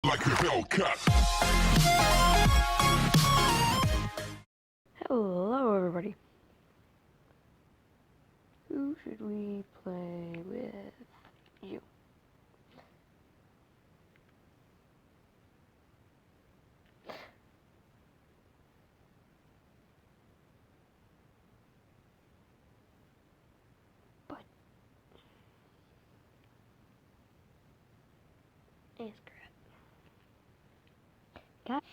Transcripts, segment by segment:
Like a Hellcat. Hello everybody. Who should we play with? You. But it's crap. Got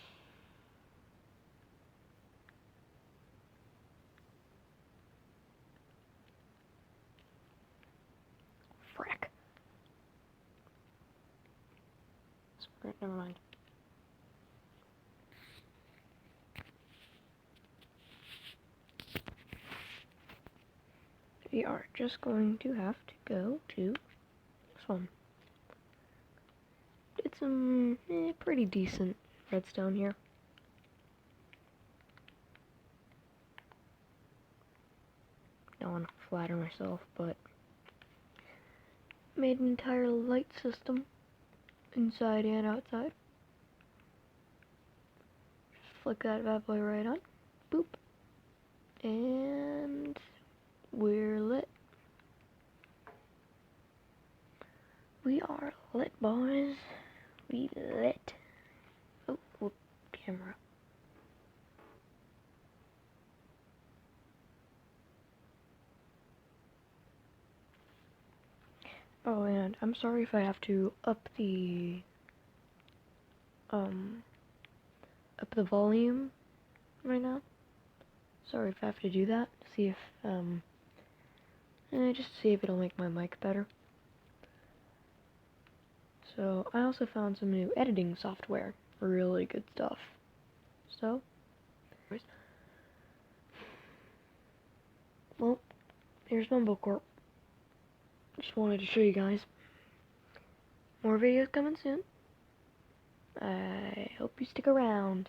frick. Never mind. We are just going to have to go to this one. Did some pretty decent redstone here. Don't want to flatter myself, but made an entire light system inside and outside. Just flick that bad boy right on. Boop. And we're lit. We are lit, boys. We lit. Oh, whoop, camera. Oh, and I'm sorry if I have to up the volume right now. Sorry if I have to do that. See if just see if it'll make my mic better. So I also found some new editing software, really good stuff. So, well, here's Mumblecorp. Just wanted to show you guys. More videos coming soon. I hope you stick around.